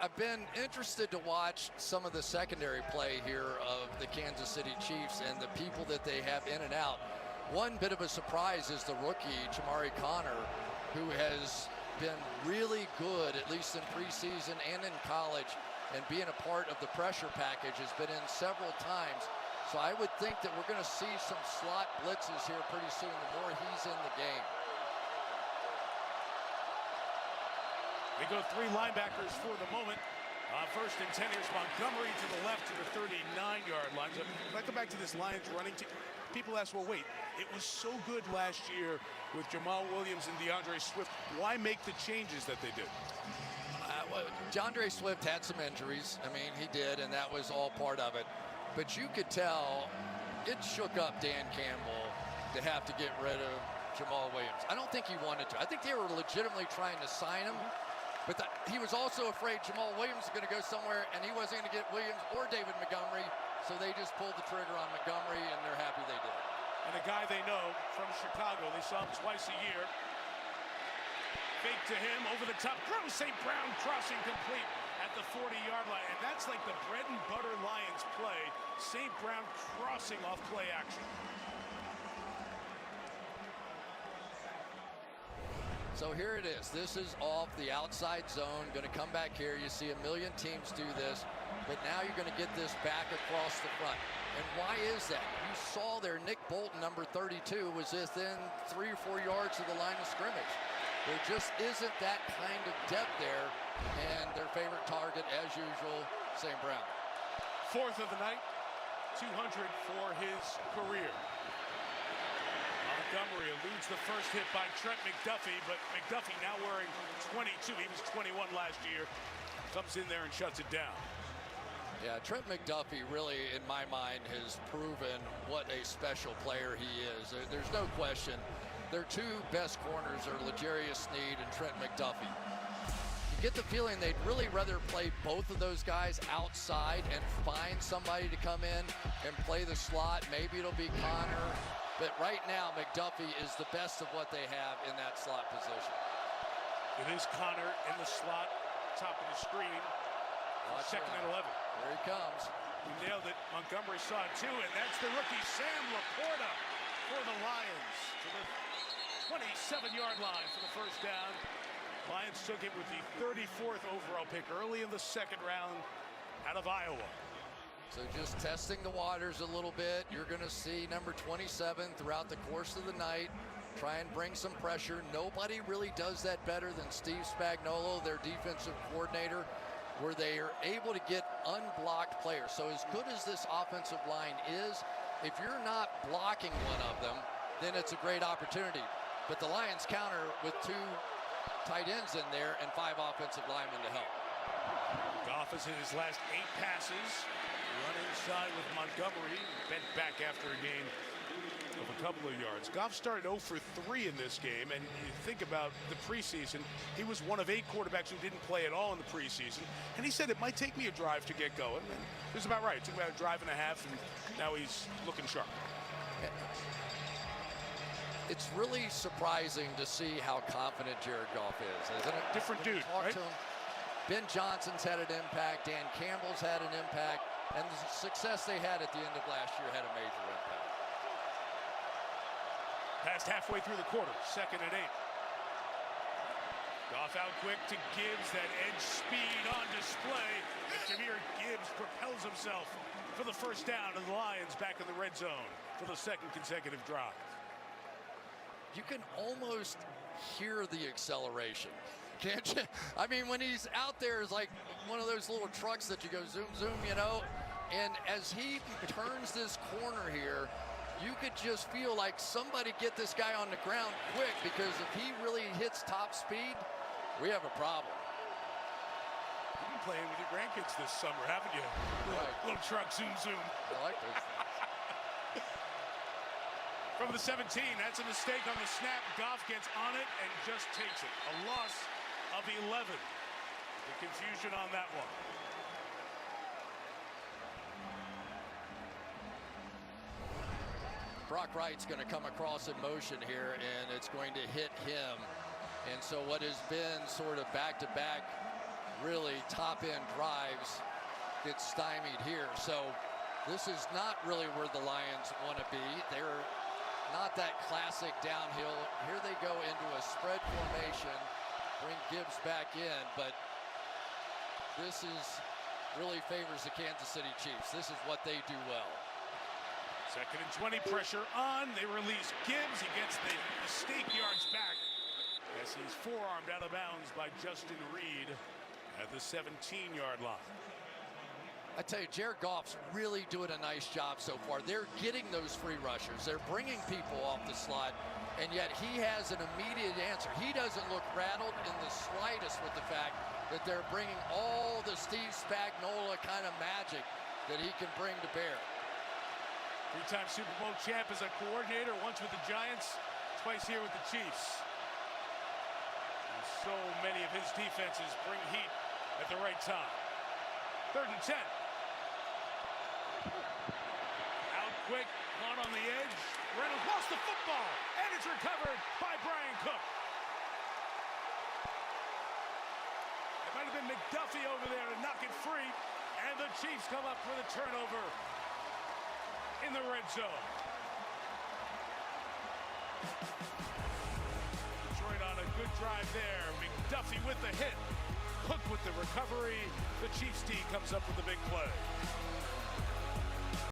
I've been interested to watch some of the secondary play here of the Kansas City Chiefs and the people that they have in and out. One bit of a surprise is the rookie, Jamari Connor, who has been really good, at least in preseason and in college, and being a part of the pressure package, has been in several times. So I would think that we're going to see some slot blitzes here pretty soon, the more he's in the game. We go 3 linebackers for the moment. First and 10, here's Montgomery to the left to the 39-yard line. So if I come back to this Lions running team, people ask, well, wait, it was so good last year with Jamal Williams and DeAndre Swift. Why make the changes that they did? Well, DeAndre Swift had some injuries. I mean, he did, and that was all part of it. But you could tell it shook up Dan Campbell to have to get rid of Jamal Williams. I don't think he wanted to. I think they were legitimately trying to sign him. But he was also afraid Jamal Williams was going to go somewhere, and he wasn't going to get Williams or David Montgomery, so they just pulled the trigger on Montgomery, and they're happy they did. And a guy they know from Chicago, they saw him twice a year. Fake to him, over the top, throw, St. Brown crossing complete at the 40-yard line. And that's like the bread and butter Lions play. St. Brown crossing off play action. So here it is. This is off the outside zone. Going to come back here. You see a million teams do this. But now you're going to get this back across the front. And why is that? You saw there Nick Bolton, number 32, was within 3 or 4 yards of the line of scrimmage. There just isn't that kind of depth there. And their favorite target, as usual, St. Brown. 4th of the night, 200 for his career. Montgomery eludes the first hit by Trent McDuffie, but McDuffie now wearing 22. He was 21 last year. Comes in there and shuts it down. Yeah, Trent McDuffie really, in my mind, has proven what a special player he is. There's no question. Their 2 best corners are L'Jarius Sneed and Trent McDuffie. You get the feeling they'd really rather play both of those guys outside and find somebody to come in and play the slot. Maybe it'll be Connor. But right now, McDuffie is the best of what they have in that slot position. It is Connor in the slot, top of the screen. Second and 11. Here he comes. He nailed it. Montgomery saw it too, and that's the rookie Sam Laporta for the Lions to the 27-yard line for the first down. Lions took it with the 34th overall pick early in the second round out of Iowa. So just testing the waters a little bit. You're going to see number 27 throughout the course of the night try and bring some pressure. Nobody really does that better than Steve Spagnuolo, their defensive coordinator, where they are able to get unblocked players. So as good as this offensive line is, if you're not blocking one of them, then it's a great opportunity. But the Lions counter with 2 tight ends in there and 5 offensive linemen to help. Goff is in his last 8 passes. Run inside with Montgomery, bent back after a gain of a couple of yards. Goff started 0 for 3 in this game, and you think about the preseason, he was one of 8 quarterbacks who didn't play at all in the preseason, and he said it might take me a drive to get going, and it was about right. It took about a drive and a half, and now he's looking sharp. It's really surprising to see how confident Jared Goff is, isn't it? Different dude, right? To him, Ben Johnson's had an impact, Dan Campbell's had an impact, and the success they had at the end of last year had a major impact. Past halfway through the quarter, 2nd and 8. Goff out quick to Gibbs, that edge speed on display. And Jahmyr Gibbs propels himself for the first down, and the Lions back in the red zone for the 2nd consecutive drive. You can almost hear the acceleration, can't you? I mean, when he's out there, it's like one of those little trucks that you go zoom, zoom, you know? And as he turns this corner here, you could just feel like somebody get this guy on the ground quick, because if he really hits top speed, we have a problem. You've been playing with your grandkids this summer, haven't you? Right. Little truck, zoom, zoom. I like those things. From the 17, that's a mistake on the snap. Goff gets on it and just takes it. A loss of 11. The confusion on that one. Brock Wright's going to come across in motion here, and it's going to hit him. And so what has been sort of back-to-back really top-end drives get stymied here. So this is not really where the Lions want to be. They're not that classic downhill. Here they go into a spread formation, bring Gibbs back in, but this really favors the Kansas City Chiefs. This is what they do well. 2nd and 20, pressure on. They release Gibbs. He gets the mistake yards back as he's forearmed out of bounds by Justin Reed at the 17-yard line. I tell you, Jared Goff's really doing a nice job so far. They're getting those free rushers. They're bringing people off the slot, and yet he has an immediate answer. He doesn't look rattled in the slightest with the fact that they're bringing all the Steve Spagnuolo kind of magic that he can bring to bear. 3-time Super Bowl champ as a coordinator, once with the Giants, twice here with the Chiefs. And so many of his defenses bring heat at the right time. 3rd and 10. Out quick, caught on the edge. Reynolds lost the football, and it's recovered by Brian Cook. It might have been McDuffie over there to knock it free, and the Chiefs come up with a turnover in the red zone. Detroit on a good drive there. McDuffie with the hit. Cook with the recovery. The Chiefs D comes up with the big play.